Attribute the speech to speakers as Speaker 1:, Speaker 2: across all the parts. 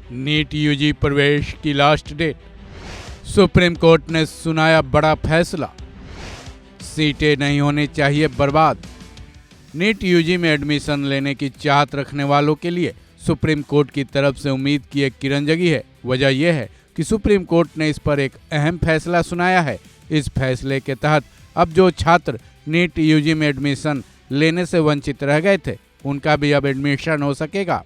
Speaker 1: NEET UG प्रवेश की last date. Supreme court ने सुनाया बड़ा फैसला, सीटें नहीं होनी चाहिए बर्बाद। नीट यूजी में एडमिशन लेने की चाहत रखने वालों के लिए सुप्रीम कोर्ट की तरफ से उम्मीद की एक किरण जगी है। वजह यह है कि सुप्रीम कोर्ट ने इस पर एक अहम फैसला सुनाया है। इस फैसले के तहत अब जो छात्र नीट यूजी में एडमिशन लेने से वंचित रह गए थे, उनका भी अब एडमिशन हो सकेगा।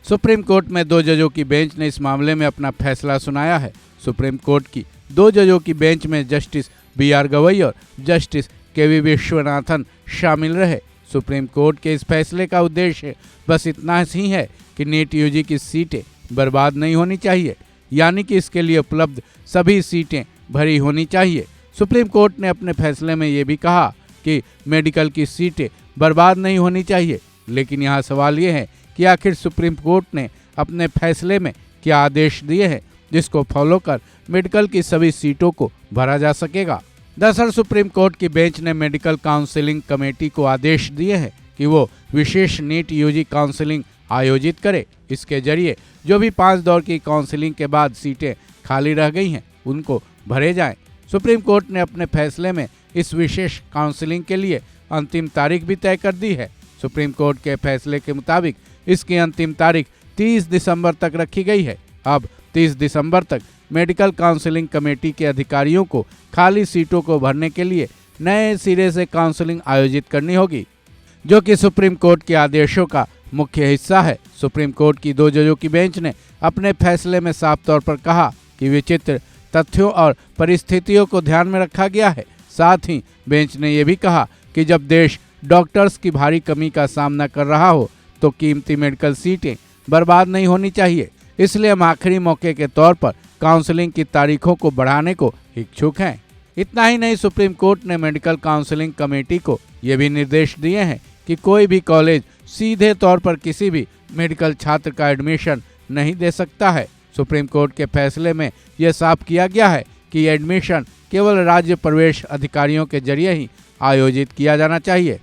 Speaker 1: सुप्रीम कोर्ट में 2 जजों की बेंच ने इस मामले में अपना फैसला सुनाया है। सुप्रीम कोर्ट की 2 जजों की बेंच में जस्टिस BR गवई और जस्टिस KV विश्वनाथन शामिल रहे। सुप्रीम कोर्ट के इस फैसले का उद्देश्य बस इतना ही है कि नीट यूजी की सीटें बर्बाद नहीं होनी चाहिए, यानी कि इसके लिए उपलब्ध सभी सीटें भरी होनी चाहिए। सुप्रीम कोर्ट ने अपने फैसले में ये भी कहा कि मेडिकल की सीटें बर्बाद नहीं होनी चाहिए। लेकिन यहाँ सवाल ये है कि आखिर सुप्रीम कोर्ट ने अपने फैसले में क्या आदेश दिए हैं जिसको फॉलो कर मेडिकल की सभी सीटों को भरा जा सकेगा। दरअसल सुप्रीम कोर्ट की बेंच ने मेडिकल काउंसलिंग कमेटी को आदेश दिए हैं कि वो विशेष नीट यूजी काउंसलिंग आयोजित करे। इसके जरिए जो भी 5 दौर की काउंसलिंग के बाद सीटें खाली रह गई हैं, उनको भरे जाएं। सुप्रीम कोर्ट ने अपने फैसले में इस विशेष काउंसलिंग के लिए अंतिम तारीख भी तय कर दी है। सुप्रीम कोर्ट के फैसले के मुताबिक इसकी अंतिम तारीख 30 दिसंबर तक रखी गई है। अब 30 दिसंबर तक मेडिकल काउंसलिंग कमेटी के अधिकारियों को खाली सीटों को भरने के लिए नए सिरे से काउंसलिंग आयोजित करनी होगी, जो कि सुप्रीम कोर्ट के आदेशों का मुख्य हिस्सा है। सुप्रीम कोर्ट की 2 जजों की बेंच ने अपने फैसले में साफ तौर पर कहा कि विचित्र तथ्यों और परिस्थितियों को ध्यान में रखा गया है। साथ ही बेंच ने यह भी कहा कि जब देश डॉक्टर्स की भारी कमी का सामना कर रहा हो तो कीमती मेडिकल सीटें बर्बाद नहीं होनी चाहिए। इसलिए हम आखिरी मौके के तौर पर काउंसलिंग की तारीखों को बढ़ाने को इच्छुक हैं। इतना ही नहीं, सुप्रीम कोर्ट ने मेडिकल काउंसलिंग कमेटी को ये भी निर्देश दिए हैं कि कोई भी कॉलेज सीधे तौर पर किसी भी मेडिकल छात्र का एडमिशन नहीं दे सकता है। सुप्रीम कोर्ट के फैसले में यह साफ किया गया है कि एडमिशन केवल राज्य प्रवेश अधिकारियों के जरिए ही आयोजित किया जाना चाहिए।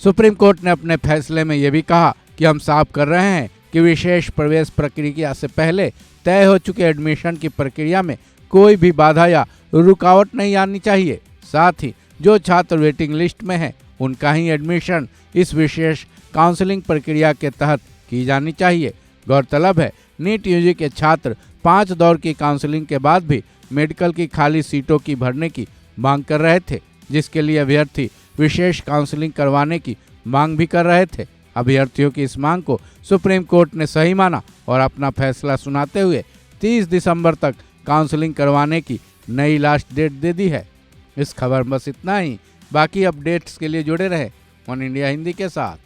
Speaker 1: सुप्रीम कोर्ट ने अपने फैसले में यह भी कहा कि हम साफ कर रहे हैं कि विशेष प्रवेश प्रक्रिया से पहले तय हो चुके एडमिशन की प्रक्रिया में कोई भी बाधा या रुकावट नहीं आनी चाहिए। साथ ही जो छात्र वेटिंग लिस्ट में हैं, उनका ही एडमिशन इस विशेष काउंसलिंग प्रक्रिया के तहत की जानी चाहिए। गौरतलब है, नीट यूजी के छात्र 5 दौर की काउंसलिंग के बाद भी मेडिकल की खाली सीटों की भरने की मांग कर रहे थे, जिसके लिए अभ्यर्थी विशेष काउंसलिंग करवाने की मांग भी कर रहे थे। अभ्यर्थियों की इस मांग को सुप्रीम कोर्ट ने सही माना और अपना फैसला सुनाते हुए 30 दिसंबर तक काउंसलिंग करवाने की नई लास्ट डेट दे दी है। इस खबर बस इतना ही। बाकी अपडेट्स के लिए जुड़े रहे वन इंडिया हिंदी के साथ।